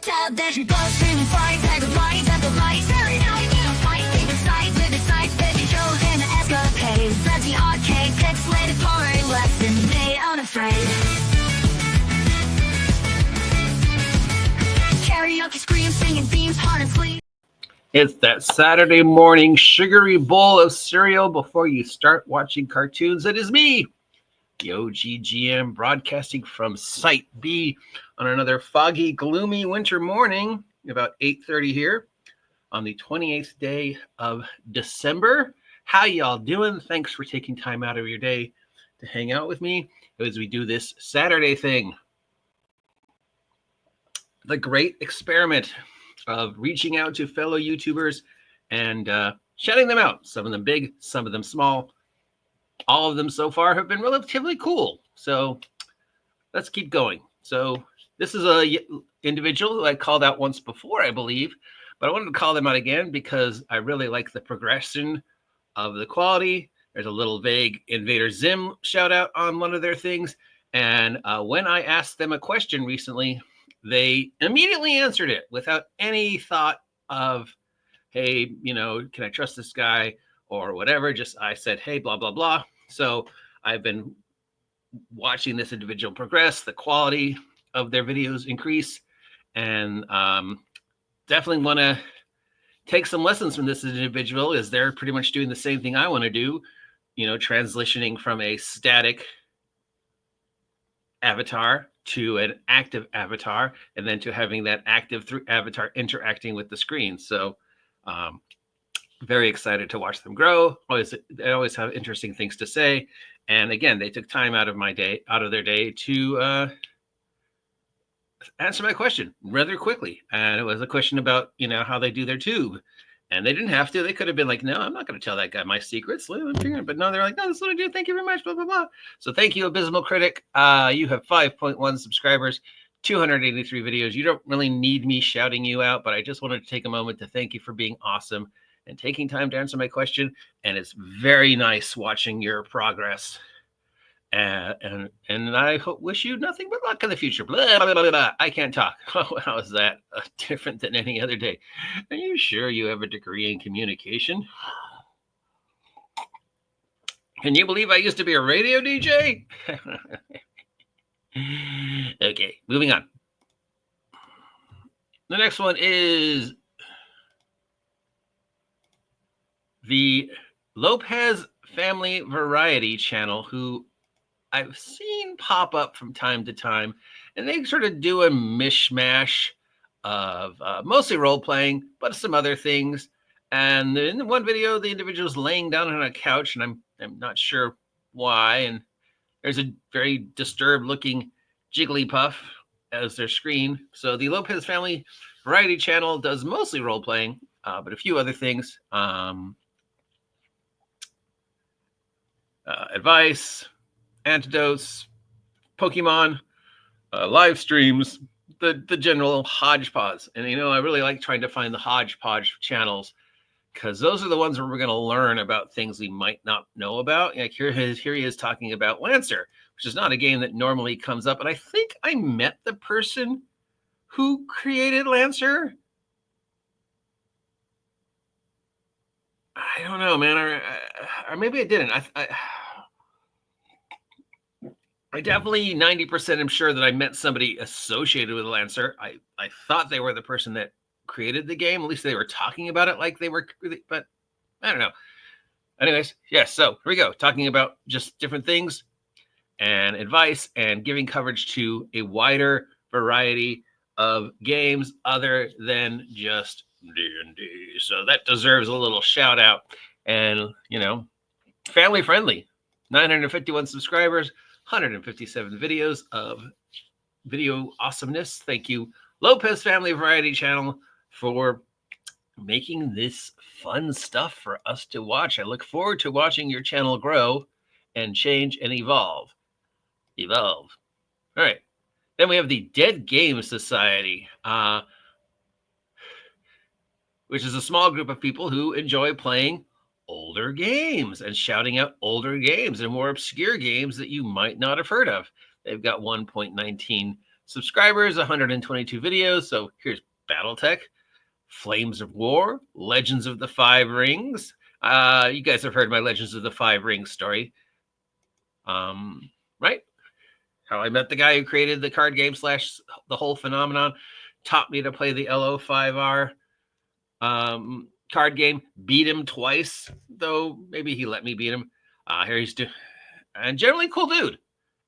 Tab dash and glow streaming flies, tag of lights at the lights. Every night you don't fight, take the sight with the sights, busy shows and the escapades. That's the arcade, pixelated pouring lesson, they unafraid. Karaoke screams, singing themes, hard and sleep. It's that Saturday morning sugary bowl of cereal before you start watching cartoons. It is me, the OGGM, broadcasting from Site B on another foggy, gloomy winter morning, about 8:30 here on the 28th day of December. How y'all doing? Thanks for taking time out of your day to hang out with me as we do this Saturday thing. The great experiment of reaching out to fellow YouTubers and shouting them out. Some of them big, some of them small. All of them so far have been relatively cool. So let's keep going. So this is a individual who I called out once before, I believe, but I wanted to call them out again because I really like the progression of the quality. There's a little vague Invader Zim shout out on one of their things. And when I asked them a question recently, they immediately answered it without any thought of, hey, you know, can I trust this guy or whatever? Just I said, hey, blah, blah, blah. So I've been watching this individual progress, the quality of their videos increase, and definitely want to take some lessons from this individual as they're pretty much doing the same thing I want to do, you know, transitioning from a static avatar to an active avatar, and then to having that active avatar interacting with the screen. So very excited to watch them grow. They always have interesting things to say. And again, they took time out of their day to answer my question rather quickly. And it was a question about, you know, how they do their tube. And they didn't have to. They could have been like, no, I'm not going to tell that guy my secrets. But no, they're like, no, this is what I do. Thank you very much, blah, blah, blah. So thank you, Abysmal Critic. You have 5.1 subscribers, 283 videos. You don't really need me shouting you out, but I just wanted to take a moment to thank you for being awesome and taking time to answer my question. And it's very nice watching your progress. And I wish you nothing but luck in the future. Blah, blah, blah, blah. I can't talk. How is that different than any other day? Are you sure you have a degree in communication? Can you believe I used to be a radio DJ? Okay, moving on. The next one is the Lopez Family Variety channel, who I've seen pop up from time to time, and they sort of do a mishmash of mostly role-playing, but some other things. And in one video, the individual's laying down on a couch, and I'm not sure why, and there's a very disturbed-looking Jigglypuff as their screen. So the Lopez Family Variety channel does mostly role-playing, but a few other things. Advice, antidotes, Pokemon, live streams, the general hodgepodge. And, you know, I really like trying to find the hodgepodge channels because those are the ones where we're going to learn about things we might not know about. Like here he is talking about Lancer, which is not a game that normally comes up. And I think I met the person who created Lancer. I don't know, man. Or maybe I didn't. I definitely 90% am sure that I met somebody associated with Lancer. I thought they were the person that created the game. At least they were talking about it like they were, but I don't know. Anyways, yes, so here we go. Talking about just different things and advice and giving coverage to a wider variety of games other than just D&D. So that deserves a little shout out. And, you know, family friendly. 951 subscribers. 157 videos of video awesomeness. Thank you, Lopez Family Variety Channel, for making this fun stuff for us to watch. I look forward to watching your channel grow and change and evolve. All right. Then we have the Dead Game Society, which is a small group of people who enjoy playing older games and shouting out older games and more obscure games that you might not have heard of. They've got 1.19 subscribers, 122 videos. So here's Battletech, Flames of War, Legends of the Five Rings. You guys have heard my Legends of the Five Rings story. Right? How I met the guy who created the card game / the whole phenomenon, taught me to play the LO5R card game, beat him twice, though maybe he let me beat him. Here he's doing, and generally cool dude.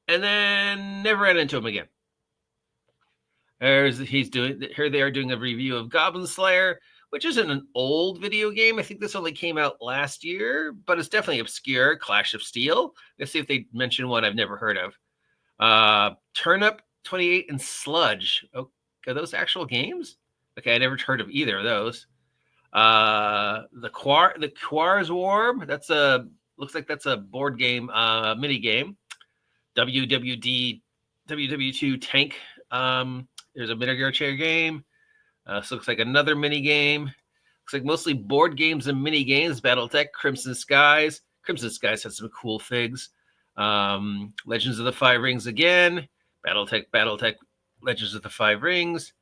And then never ran into him again. Here they are doing a review of Goblin Slayer, which isn't an old video game. I think this only came out last year, but it's definitely obscure. Clash of Steel. Let's see if they mention one I've never heard of. Turnip 28 and Sludge. Oh, are those actual games? Okay, I never heard of either of those. The Quar's Warm. Looks like that's a board game, mini game. WW2 Tank. There's a miniature game. So looks like another mini game. Looks like mostly board games and mini games. Battletech, Crimson Skies. Crimson Skies has some cool figs. Legends of the Five Rings again. Battletech, Legends of the Five Rings.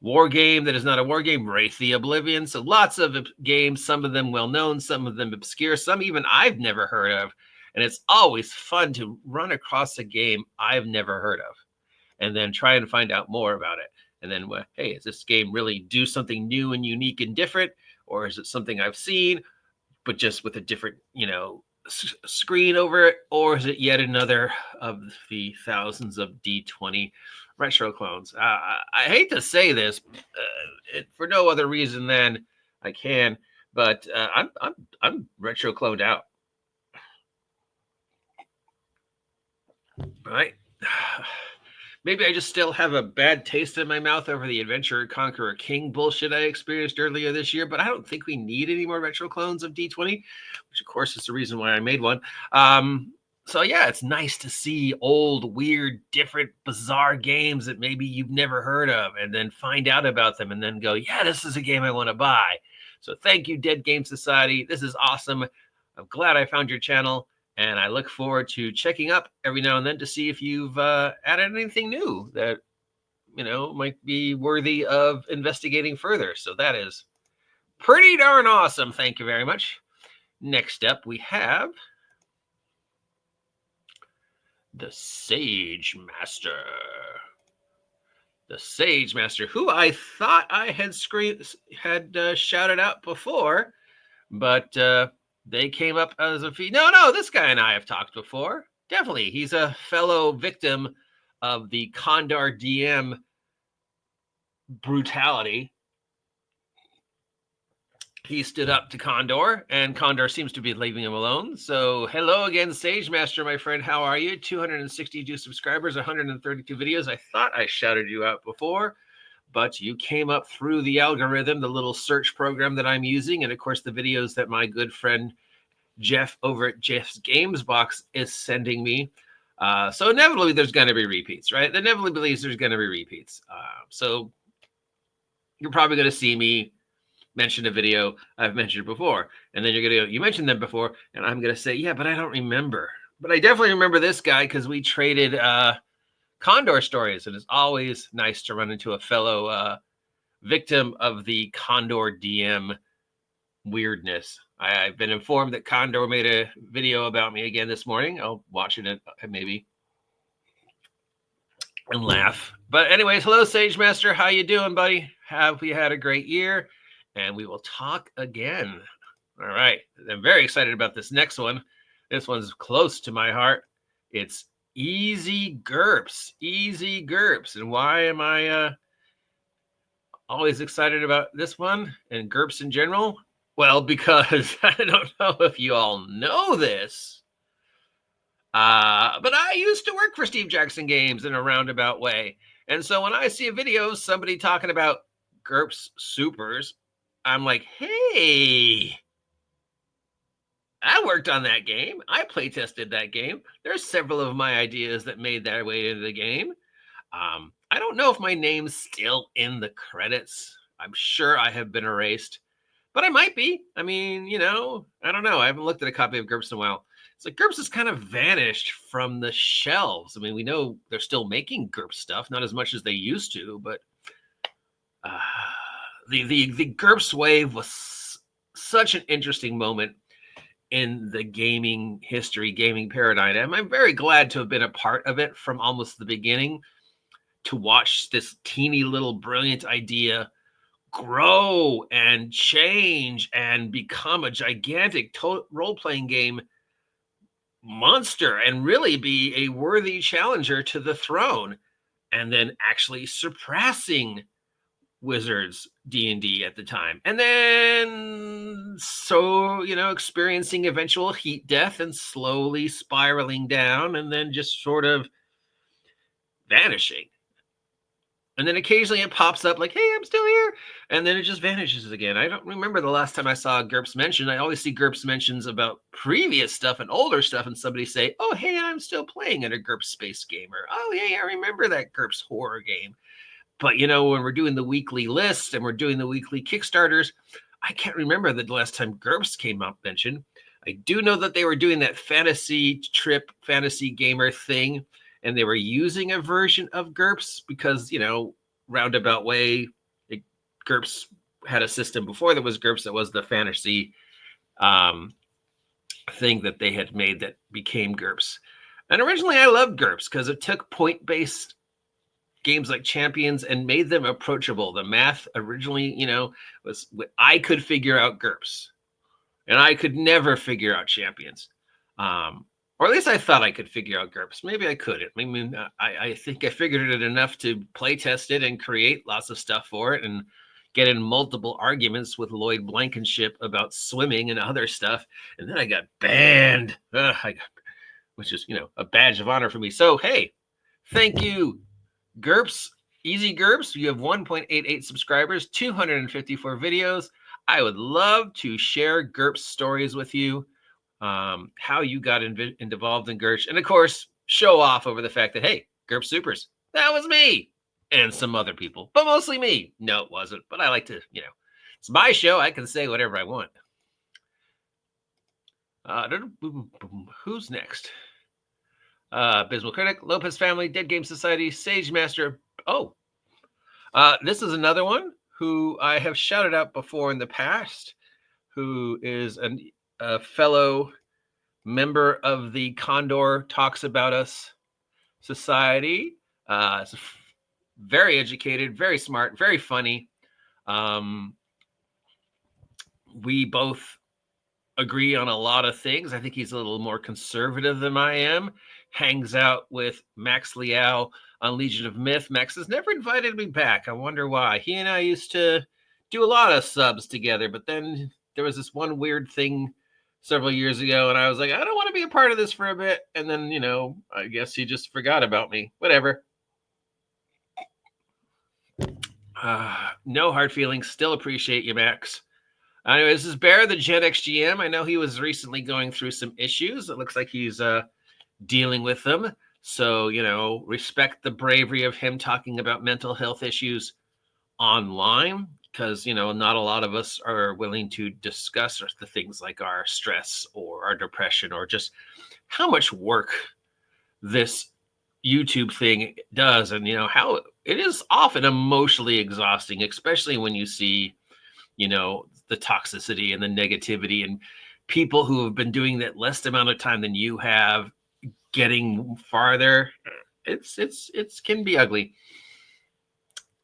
War game that is not a war game, Wraith the Oblivion. So lots of games, some of them well known, some of them obscure, some even I've never heard of. And it's always fun to run across a game I've never heard of and then try and find out more about it. And then, well, hey, is this game really do something new and unique and different? Or is it something I've seen, but just with a different, screen over it? Or is it yet another of the thousands of D20 retro clones? I hate to say this for no other reason than I can, but I'm retro cloned out. Right? Maybe I just still have a bad taste in my mouth over the Adventurer Conqueror King bullshit I experienced earlier this year, but I don't think we need any more retro clones of D20, which of course is the reason why I made one. So yeah, it's nice to see old, weird, different, bizarre games that maybe you've never heard of and then find out about them and then go, yeah, this is a game I want to buy. So thank you, Dead Game Society. This is awesome. I'm glad I found your channel. And I look forward to checking up every now and then to see if you've added anything new that, might be worthy of investigating further. So that is pretty darn awesome. Thank you very much. Next up, we have the Sage Master. The Sage Master, who I thought I had shouted out before, but they came up as a feed. No, this guy and I have talked before. Definitely. He's a fellow victim of the Condor DM brutality. He stood up to Condor, and Condor seems to be leaving him alone. So hello again, Sage Master, my friend. How are you? 262 subscribers, 132 videos. I thought I shouted you out before, but you came up through the algorithm, the little search program that I'm using, and of course the videos that my good friend Jeff over at Jeff's Games Box is sending me. So inevitably there's going to be repeats, right? Inevitably believes there's going to be repeats. So you're probably going to see me mention a video I've mentioned before, and then you're going to go, you mentioned them before, and I'm going to say, yeah, but I don't remember. But I definitely remember this guy because we traded Condor stories, and it's always nice to run into a fellow victim of the Condor DM weirdness. I've been informed that Condor made a video about me again this morning. I'll watch it maybe and laugh. But anyways, hello, Sage Master. How you doing, buddy? Have we had a great year? And we will talk again. All right. I'm very excited about this next one. This one's close to my heart. It's Easy Gerps. Easy Gerps. And why am I always excited about this one and Gerps in general? Well, because I don't know if you all know this, but I used to work for Steve Jackson Games in a roundabout way. And so when I see a video of somebody talking about Gerps Supers, I'm like, hey, I worked on that game. I play tested that game. There's several of my ideas that made their way into the game. I don't know if my name's still in the credits. I'm sure I have been erased, but I might be. I mean, I don't know. I haven't looked at a copy of Gerps in a while. So GURPS has kind of vanished from the shelves. I mean, we know they're still making GURPS stuff, not as much as they used to, but the GURPS wave was such an interesting moment in the gaming history, gaming paradigm. I'm very glad to have been a part of it from almost the beginning, to watch this teeny little brilliant idea grow and change and become a gigantic role-playing game monster and really be a worthy challenger to the throne, and then actually surpassing Wizards D&D at the time, and then experiencing eventual heat death and slowly spiraling down, and then just sort of vanishing. And then occasionally it pops up like, hey, I'm still here. And then it just vanishes again. I don't remember the last time I saw GURPS mentioned. I always see GURPS mentions about previous stuff and older stuff, and somebody say, oh, hey, I'm still playing at a GURPS Space Gamer. Oh, hey, I remember that GURPS horror game. But, when we're doing the weekly list and we're doing the weekly Kickstarters, I can't remember the last time GURPS came up mentioned. I do know that they were doing that fantasy gamer thing, and they were using a version of GURPS because, roundabout way, GURPS had a system before there was GURPS that was the fantasy thing that they had made that became GURPS. And originally I loved GURPS because it took point-based games like Champions and made them approachable. The math originally, was, I could figure out GURPS, and I could never figure out Champions. Or at least I thought I could figure out GURPS. Maybe I couldn't. I mean, I think I figured it enough to play test it and create lots of stuff for it and get in multiple arguments with Lloyd Blankenship about swimming and other stuff. And then I got banned, which is, a badge of honor for me. So, hey, thank you, GURPS, Easy GURPS. You have 1.88 subscribers, 254 videos. I would love to share GURPS stories with you. How you got involved in GURPS, and of course, show off over the fact that, hey, GURPS Supers, that was me, and some other people, but mostly me. No, it wasn't, but I like to, it's my show. I can say whatever I want. Who's next? Abysmal Critic, Lopez Family, Dead Game Society, Sage Master. Oh, this is another one who I have shouted out before in the past, who is a fellow member of the Condor Talks About Us Society. Very educated, very smart, very funny. We both agree on a lot of things. I think he's a little more conservative than I am. Hangs out with Max Liao on Legion of Myth. Max has never invited me back. I wonder why. He and I used to do a lot of subs together, but then there was this one weird thing several years ago, and I was like, I don't want to be a part of this for a bit. And then, I guess he just forgot about me. Whatever. No hard feelings. Still appreciate you, Max. Anyway, this is Bear, the Gen X GM. I know he was recently going through some issues. It looks like he's dealing with them. So, respect the bravery of him talking about mental health issues online, because, not a lot of us are willing to discuss the things like our stress or our depression or just how much work this YouTube thing does, and, how it is often emotionally exhausting, especially when you see, the toxicity and the negativity and people who have been doing that less amount of time than you have getting farther. It can be ugly.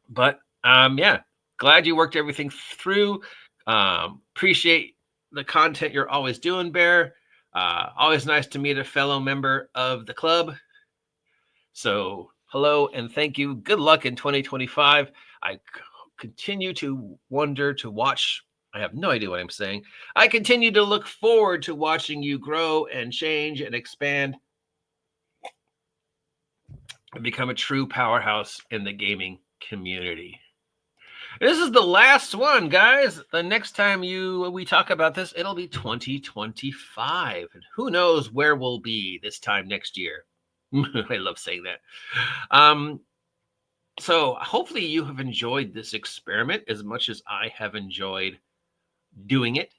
But yeah, glad you worked everything through. Appreciate the content you're always doing, Bear. Always nice to meet a fellow member of the club. So hello and thank you. Good luck in 2025. I continue to watch. I have no idea what I'm saying. I continue to look forward to watching you grow and change and expand and become a true powerhouse in the gaming community. This is the last one, guys. The next time we talk about this, it'll be 2025. And who knows where we'll be this time next year. I love saying that. So hopefully you have enjoyed this experiment as much as I have enjoyed doing it.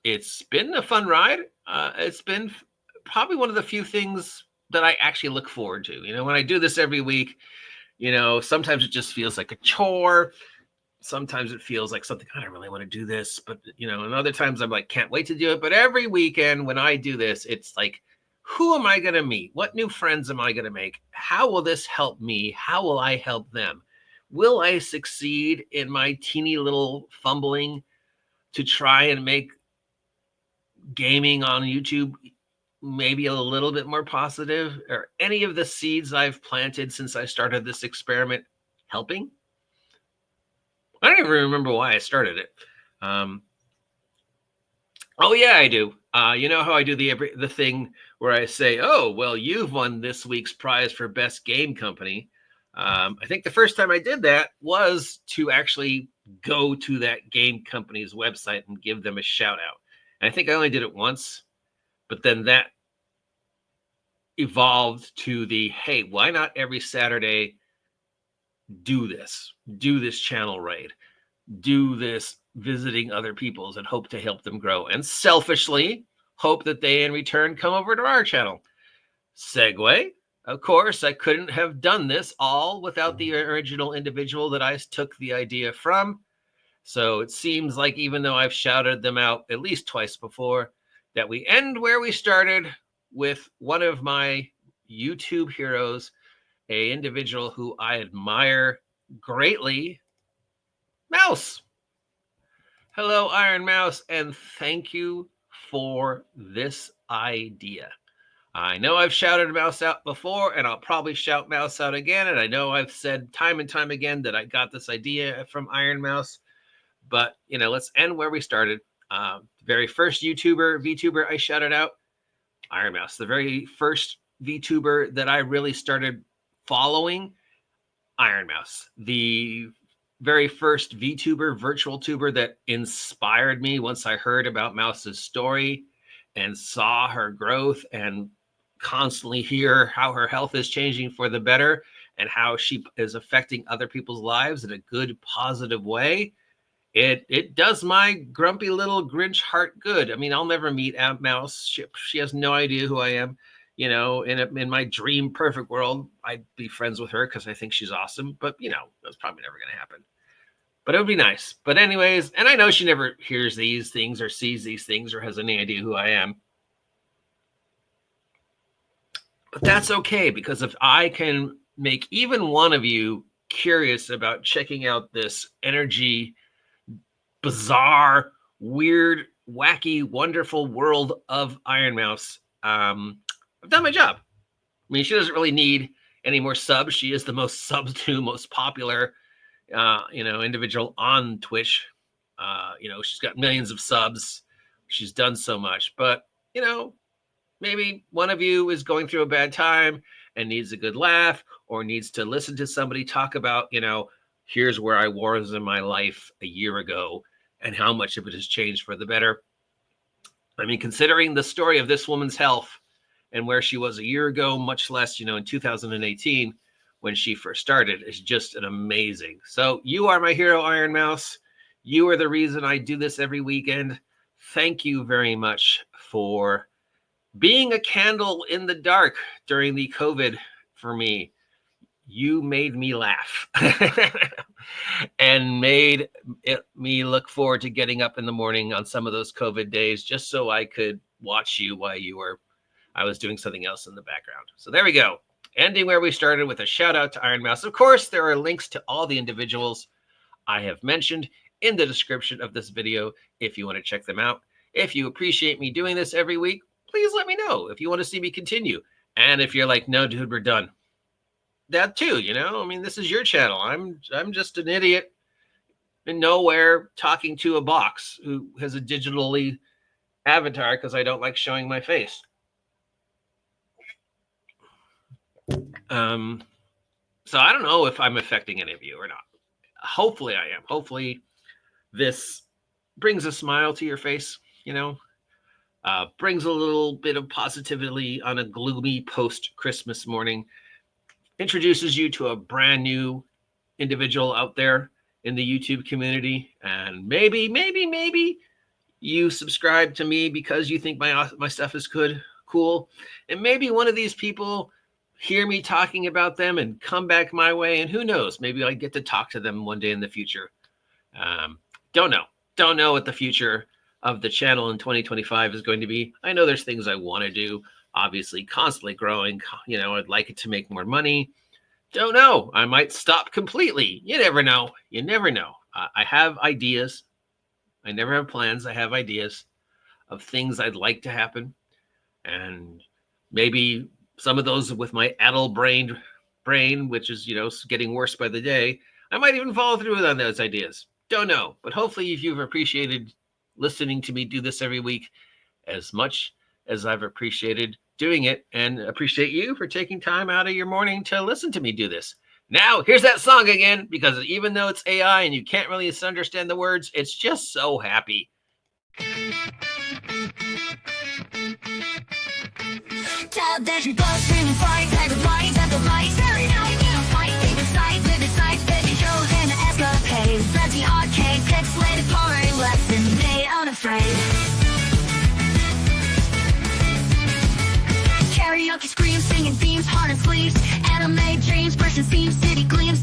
it's been a fun ride. It's been probably one of the few things that I actually look forward to. When I do this every week, sometimes it just feels like a chore. Sometimes it feels like something, I don't really want to do this, but, and other times I'm like, can't wait to do it. But every weekend when I do this, it's like, who am I going to meet? What new friends am I going to make? How will this help me? How will I help them? Will I succeed in my teeny little fumbling to try and make gaming on YouTube maybe a little bit more positive? Or any of the seeds I've planted since I started this experiment helping? I don't even remember why I started it. Oh yeah, I do. You know how I do the thing where I say, "Oh, well, you've won this week's prize for best game company." I think the first time I did that was to actually go to that game company's website and give them a shout out. And I think I only did it once, but then that evolved to the, hey, why not every Saturday do this channel raid, do this visiting other people's, and hope to help them grow, and selfishly hope that they in return come over to our channel. Segue. Of course, I couldn't have done this all without the original individual that I took the idea from. So it seems like, even though I've shouted them out at least twice before, that we end where we started, with one of my YouTube heroes, a individual who I admire greatly, Mouse. Hello, IronMouse, and thank you for this idea. I know I've shouted Mouse out before, and I'll probably shout Mouse out again. And I know I've said time and time again that I got this idea from IronMouse. But, let's end where we started. The very first VTuber I shouted out, IronMouse. The very first VTuber that I really started following, IronMouse. The very first VTuber, virtual tuber, that inspired me once I heard about Mouse's story and saw her growth and constantly hear how her health is changing for the better and how she is affecting other people's lives in a good, positive way. It does my grumpy little Grinch heart good. I mean, I'll never meet Aunt Mouse. She has no idea who I am. In my dream perfect world, I'd be friends with her because I think she's awesome. But, that's probably never going to happen. But it would be nice. But anyways, and I know she never hears these things or sees these things or has any idea who I am. But that's okay, because if I can make even one of you curious about checking out this energy, bizarre, weird, wacky, wonderful world of IronMouse, I've done my job. I mean, she doesn't really need any more subs. She is the most subbed to, most popular, individual on Twitch. She's got millions of subs. She's done so much. But, maybe one of you is going through a bad time and needs a good laugh, or needs to listen to somebody talk about, here's where I was in my life a year ago and how much of it has changed for the better. I mean, considering the story of this woman's health and where she was a year ago, much less, in 2018 when she first started, is just an amazing. So you are my hero, IronMouse. You are the reason I do this every weekend. Thank you very much for being a candle in the dark during the COVID for me. You made me laugh and made me look forward to getting up in the morning on some of those COVID days, just so I could watch you while I was doing something else in the background. So there we go. Ending where we started, with a shout out to IronMouse. Of course, there are links to all the individuals I have mentioned in the description of this video if you want to check them out. If you appreciate me doing this every week, please let me know if you want to see me continue. And if you're like, no, dude, we're done, that too, I mean, this is your channel. I'm just an idiot in nowhere talking to a box who has a digitally avatar because I don't like showing my face. So I don't know if I'm affecting any of you or not. Hopefully I am. Hopefully this brings a smile to your face, brings a little bit of positivity on a gloomy post-Christmas morning, introduces you to a brand new individual out there in the YouTube community, and maybe you subscribe to me because you think my stuff is cool. And maybe one of these people hear me talking about them and come back my way. And who knows, maybe I get to talk to them one day in the future. Don't know what the future of the channel in 2025 is going to be. I know there's things I want to do, obviously constantly growing. I'd like it to make more money. Don't know. I might stop completely. You never know. I have ideas. I never have plans. I have ideas of things I'd like to happen. And maybe some of those with my addled brain, which is, getting worse by the day, I might even follow through on those ideas. Don't know. But hopefully if you've appreciated listening to me do this every week as much as I've appreciated doing it, and appreciate you for taking time out of your morning to listen to me do this. Now, here's that song again, because even though it's AI and you can't really understand the words, it's just so happy. Television goes streaming flight, tag with lights at the lights. Every night we don't fight, favorite sight, vivid sights, baby shows and escapades. Let's the arcade, pixelated party lesson, they unafraid. Karaoke screams, singing themes, heart and sleeves. Anime dreams, Persian themes, city gleams.